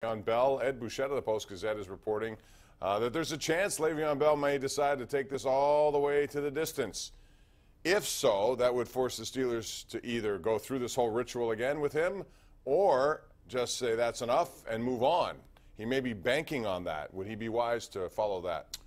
Le'Veon Bell. Ed Bouchette of the Post-Gazette is reporting that there's a chance Le'Veon Bell may decide to take this all the way to the distance. If so, that would force the Steelers to either go through this whole ritual again with him or just say that's enough and move on. He may be banking on that. Would he be wise to follow that?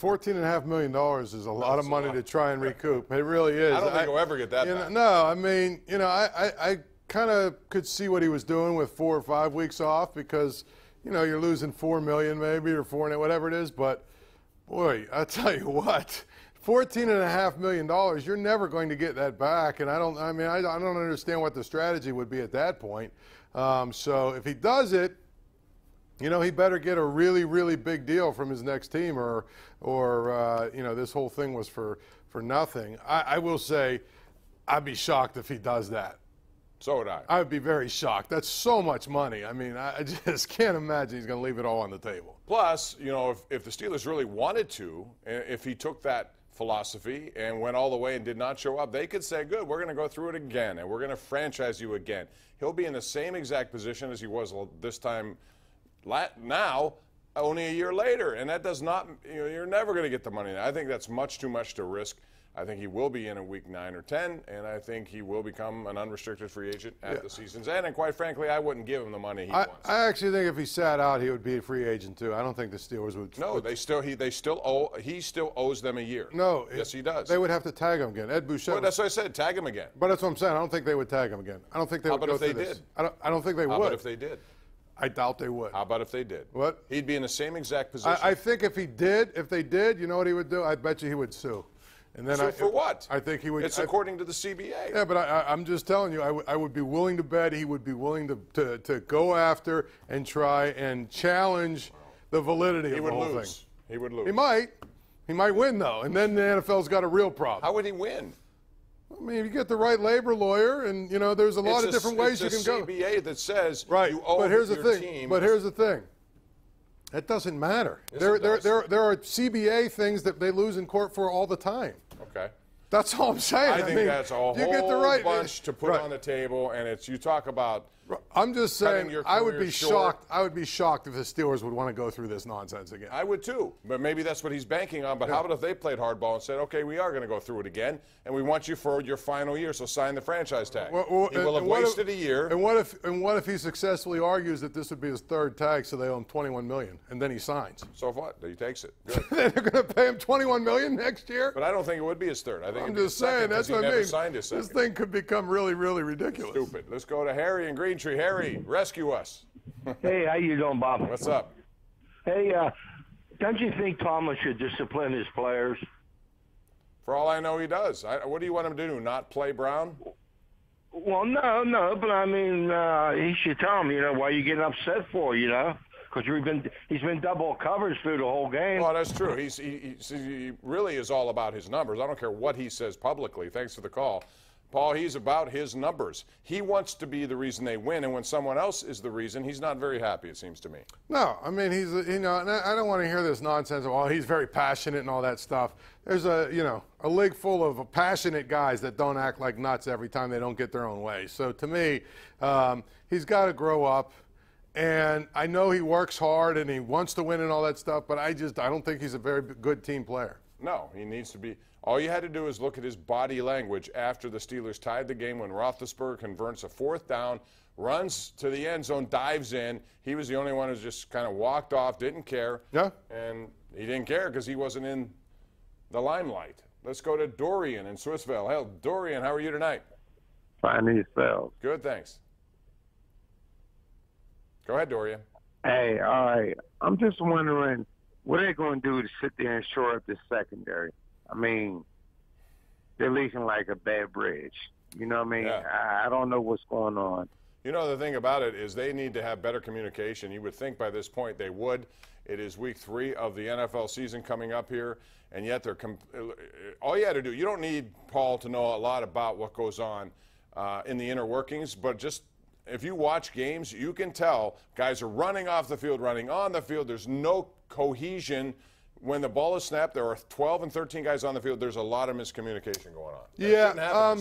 $14.5 million is a lot of money to try and recoup. It really is. I don't think he'll ever get that back. No, I mean, I kind of could see what he was doing with 4 or 5 weeks off because, you're losing $4 million maybe or whatever it is. But, boy, I tell you what, $14.5 million, you're never going to get that back. And I don't understand what the strategy would be at that point. So if he does it, he better get a really, really big deal from his next team or this whole thing was for nothing. I will say I'd be shocked if he does that. So would I. I would be very shocked. That's so much money. I mean, I just can't imagine he's going to leave it all on the table. Plus, if the Steelers really wanted to, if he took that philosophy and went all the way and did not show up, they could say, good, we're going to go through it again and we're going to franchise you again. He'll be in the same exact position as he was this time now, only a year later, and that does not, you're never going to get the money. I think that's much too much to risk. I think he will be in a week 9 or 10, and I think he will become an unrestricted free agent at the season's end. And quite frankly, I wouldn't give him the money he wants. I actually think if he sat out, he would be a free agent too. I don't think the Steelers would. No, he still owes them a year. No, yes, he does. They would have to tag him again. Ed Bouchette. Well, that's what I said. Tag him again. But that's what I'm saying. I don't think they would tag him again. I don't think they would go through this. How about if they did? I don't think they would. How about if they did? I doubt they would. How about if they did? What? He'd be in the same exact position. I think if they did, you know what he would do? I bet you he would sue. And then for what? I think he would. It's according to the CBA. Yeah, but I'm just telling you, I would be willing to bet he would be willing to go after and try and challenge the validity of the whole thing. He would lose. He might. He might win, though, and then the NFL's got a real problem. How would he win? I mean, if you get the right labor lawyer, and there's a lot of different ways you can go. It's a CBA that says you owe your team. But here's the thing. That doesn't matter. There are CBA things that they lose in court for all the time. Okay. That's all I'm saying. I think that's a whole bunch to put on the table, and you talk about. I'm just saying, I would be short. shocked. I would be shocked if the Steelers would want to go through this nonsense again. I would too, but maybe that's what he's banking on. But how about if they played hardball and said, "Okay, we are going to go through it again, and we want you for your final year, so sign the franchise tag." He will have wasted a year. And what if he successfully argues that this would be his third tag, so they owe him $21 million, and then he signs? So what? He takes it. Good. They're going to pay him $21 million next year. But I don't think it would be his third. I think I'm just saying that's what I mean. This thing could become really, really ridiculous. Stupid. Let's go to Harry in Green Tree. Harry, rescue us. Hey, how you doing, Bob? What's up? Hey, don't you think Thomas should discipline his players? For all I know, he does. What do you want him to do? Not play Brown? Well, no, but I mean, he should tell him, why you getting upset for, because he's been double covered through the whole game. Well, that's true. He really is all about his numbers. I don't care what he says publicly. Thanks for the call. Paul, he's about his numbers. He wants to be the reason they win, and when someone else is the reason, he's not very happy, it seems to me. No, I mean, he's, and I don't want to hear this nonsense of, he's very passionate and all that stuff. There's a league full of passionate guys that don't act like nuts every time they don't get their own way. So to me, he's got to grow up. And I know he works hard and he wants to win and all that stuff, but I don't think he's a very good team player. No, he needs to be. All you had to do is look at his body language after the Steelers tied the game when Roethlisberger converts a 4th down, runs to the end zone, dives in. He was the only one who just kind of walked off, didn't care. Yeah. And he didn't care because he wasn't in the limelight. Let's go to Dorian in Swissvale. Hey, Dorian, how are you tonight? Fine, yourself. Good, thanks. Go ahead, Dorian. Hey, all right. I'm just wondering what are they going to do to sit there and shore up this secondary? I mean, they're leaking like a bad bridge. You know what I mean? Yeah. I don't know what's going on. The thing about it is they need to have better communication. You would think by this point they would. It is week 3 of the NFL season coming up here, and yet all you had to do, you don't need Paul to know a lot about what goes on in the inner workings, but just if you watch games, you can tell guys are running off the field, running on the field. There's no cohesion. When the ball is snapped, there are 12 and 13 guys on the field. There's a lot of miscommunication going on. Yeah.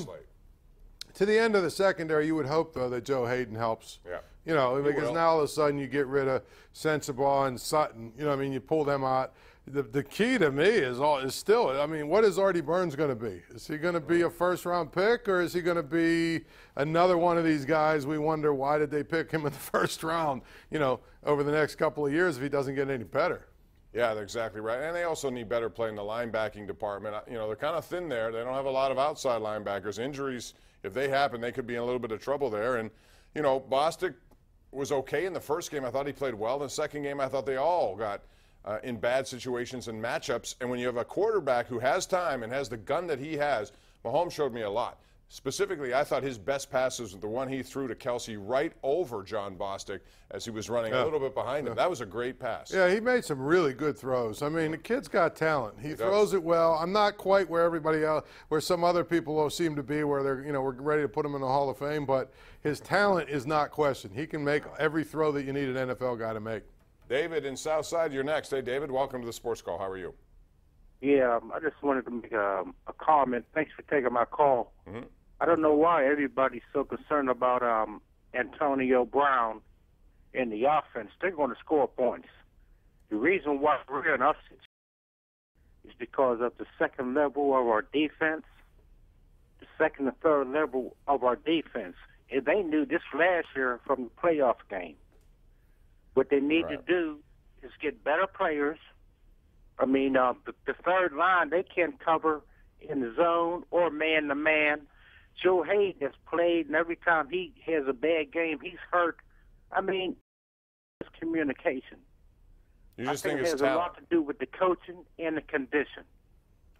To the end of the secondary, you would hope, though, that Joe Hayden helps. Yeah. You know, because will. now all of a sudden you get rid of Sensabaugh and Sutton. You know what I mean? You pull them out. The key to me is still, I mean, what is Artie Burns going to be? Is he going to be a first-round pick, or is he going to be another one of these guys we wonder why did they pick him in the first round, you know, over the next couple of years if he doesn't get any better? Yeah, that's exactly right. And they also need better play in the linebacking department. You know, they're kind of thin there. They don't have a lot of outside linebackers. Injuries, if they happen, they could be in a little bit of trouble there. And, you know, Bostic was okay in the first game. I thought he played well. In the second game, I thought they all got in bad situations and matchups. And when you have a quarterback who has time and has the gun that he has, Mahomes showed me a lot. Specifically, I thought his best passes was the one he threw to Kelsey right over John Bostic as he was running a little bit behind him. That was a great pass. Yeah, he made some really good throws. I mean, the kid's got talent. He throws it well. I'm not quite where everybody else, where some other people seem to be, where they're, you know, we're ready to put him in the Hall of Fame, but his talent is not questioned. He can make every throw that you need an NFL guy to make. David in Southside, you're next. Hey, David, welcome to the Sports Call. How are you? Yeah, I just wanted to make a comment. Thanks for taking my call. I don't know why everybody's so concerned about Antonio Brown and the offense. They're going to score points. The reason why we're in upset is because of the second level of our defense, the second and third level of our defense. And they knew this last year from the playoff game. What they need to do is get better players. I mean, the third line, they can't cover in the zone or man-to-man. Joe Hayden has played, and every time he has a bad game, he's hurt. I mean, it's communication. You just I think it has a lot to do with the coaching and the condition.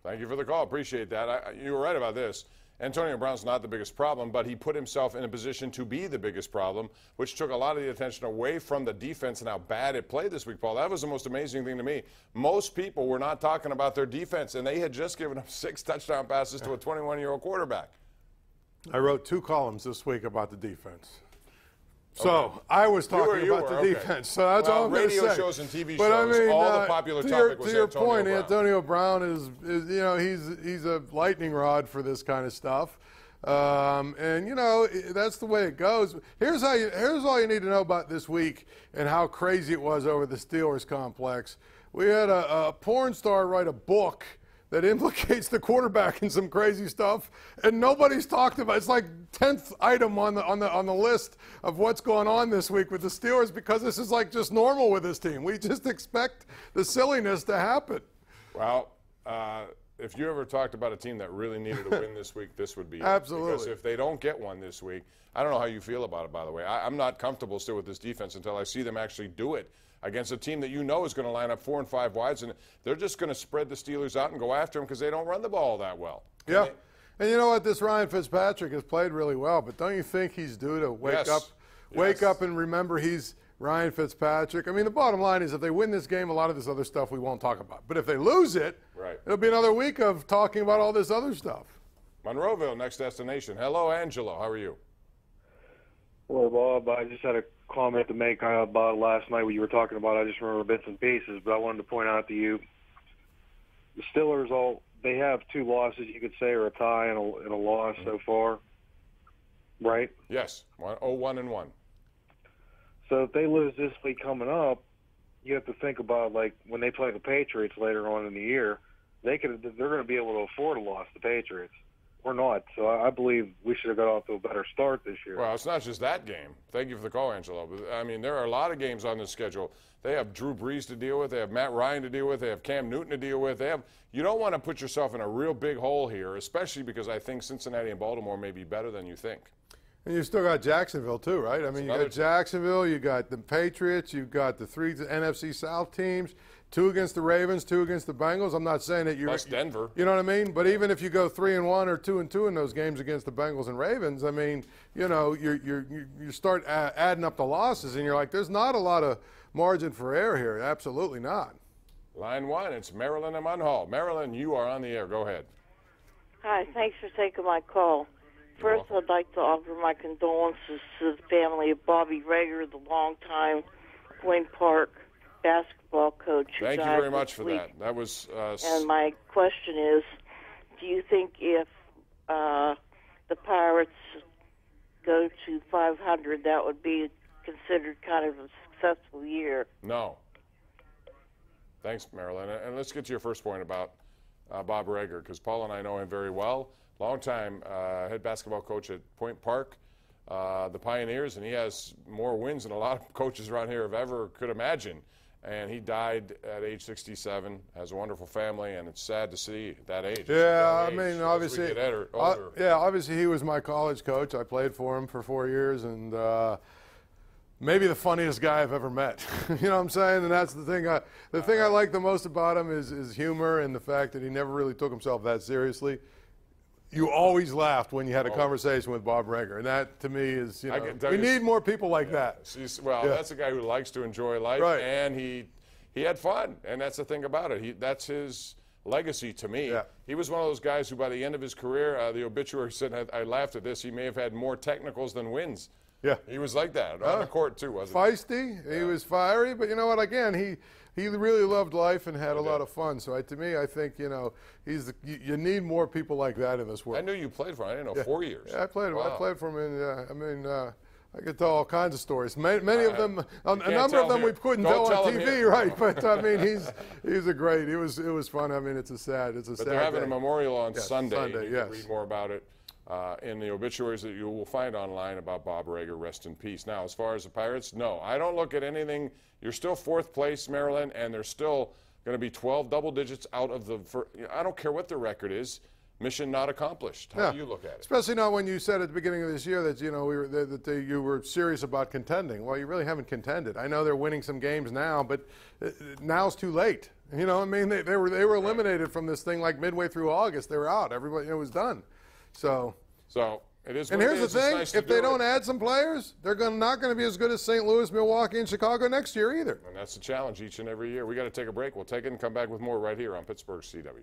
Thank you for the call. Appreciate that. You were right about this. Antonio Brown's not the biggest problem, but he put himself in a position to be the biggest problem, which took a lot of the attention away from the defense and how bad it played this week, Paul. That was the most amazing thing to me. Most people were not talking about their defense, and they had just given up 6 touchdown passes to a 21-year-old quarterback. I wrote 2 columns this week about the defense. So I was talking about the defense. So that's all I'm going to say. Radio shows and TV but shows, I mean, all the popular topic was to your Antonio point, Brown. Antonio Brown is you know, he's a lightning rod for this kind of stuff. And you know, that's the way it goes. Here's all you need to know about this week and how crazy it was over the Steelers complex. We had a porn star write a book that implicates the quarterback in some crazy stuff, and nobody's talked about it. It's like 10th item on the list of what's going on this week with the Steelers, because this is like just normal with this team. We just expect the silliness to happen. Well, if you ever talked about a team that really needed a win this week, this would be it. Absolutely. Because if they don't get one this week, I don't know how you feel about it, by the way. I'm not comfortable still with this defense until I see them actually do it against a team that you know is going to line up 4 and 5 wides, and they're just going to spread the Steelers out and go after them because they don't run the ball that well. Yeah. And you know what? This Ryan Fitzpatrick has played really well, but don't you think he's due to wake up and remember he's Ryan Fitzpatrick? I mean, the bottom line is if they win this game, a lot of this other stuff we won't talk about. But if they lose it, it'll be another week of talking about all this other stuff. Monroeville, next destination. Hello, Angelo. How are you? Well, Bob, I just had a comment to make about last night what you were talking about. I just remember bits and pieces, but I wanted to point out to you, the Steelers, they have 2 losses, you could say, or a tie and a loss so far, right? Yes, 0-1-1. So if they lose this week coming up, you have to think about, like, when they play the Patriots later on in the year, they're going to be able to afford a loss, the Patriots. Or not. So I believe we should have got off to a better start this year. Well, it's not just that game. Thank you for the call, Angelo. I mean, there are a lot of games on this schedule. They have Drew Brees to deal with. They have Matt Ryan to deal with. They have Cam Newton to deal with. You don't want to put yourself in a real big hole here, especially because I think Cincinnati and Baltimore may be better than you think. And you still got Jacksonville too, right? I mean, you got Jacksonville, you got the Patriots, you got the 3 NFC South teams, 2 against the Ravens, 2 against the Bengals. I'm not saying that you're plus Denver. You know what I mean? But even if you go 3-1 or 2-2 in those games against the Bengals and Ravens, I mean, you know, you start adding up the losses, and you're like, there's not a lot of margin for error here. Absolutely not. Line 1, it's Marilyn and Munhall. Marilyn, you are on the air. Go ahead. Hi, thanks for taking my call. First, I'd like to offer my condolences to the family of Bobby Rager, the longtime Wayne Park basketball coach. Thank you very much for that. That was. And my question is, do you think if the Pirates go to 500, that would be considered kind of a successful year. No. Thanks, Marilyn. And let's get to your first point about Bob Reger, because Paul and I know him very well. Longtime head basketball coach at Point Park, the Pioneers, and he has more wins than a lot of coaches around here have ever could imagine. And he died at age 67, has a wonderful family, and it's sad to see at that age. Yeah, I mean, obviously, older. yeah, obviously he was my college coach. I played for him for 4 years, and maybe the funniest guy I've ever met. You know what I'm saying? And that's the thing. The thing I like the most about him is humor and the fact that he never really took himself that seriously. You always laughed when you had a conversation with Bob Reger, and that to me is, you know, we need more people like that. Well, that's a guy who likes to enjoy life, and he had fun, and that's the thing about it. That's his legacy to me. Yeah. He was one of those guys who, by the end of his career, the obituary said, I laughed at this, he may have had more technicals than wins. Yeah, he was like that on the court too, wasn't he? Feisty. He was fiery, but you know what? Again, he really loved life and had a lot of fun. So to me, I think, you know, you need more people like that in this world. I knew you played for him. I didn't know 4 years. Yeah, I played for him. In, I could tell all kinds of stories. Many of them, a number of them we couldn't tell on TV, right? But I mean, he's a great. It was fun. I mean, it's a sad. But they're having a memorial on Sunday. Sunday, you can read more about it in the obituaries that you will find online about Bob Reger. Rest in peace. Now, as far as the Pirates, no, I don't look at anything. You're still fourth place, Maryland, and they're still going to be 12 double digits out of the. I don't care what the record is. Mission not accomplished. How do you look at it? Especially not when you said at the beginning of this year that, you know, you were serious about contending. Well, you really haven't contended. I know they're winning some games now, but now's too late. You know, I mean, they were eliminated from this thing like midway through August. They were out. Everybody, it was done. So it is. And here's the thing: if they don't add some players, they're not going to be as good as St. Louis, Milwaukee, and Chicago next year either. And that's the challenge each and every year. We got to take a break. We'll take it and come back with more right here on Pittsburgh CW.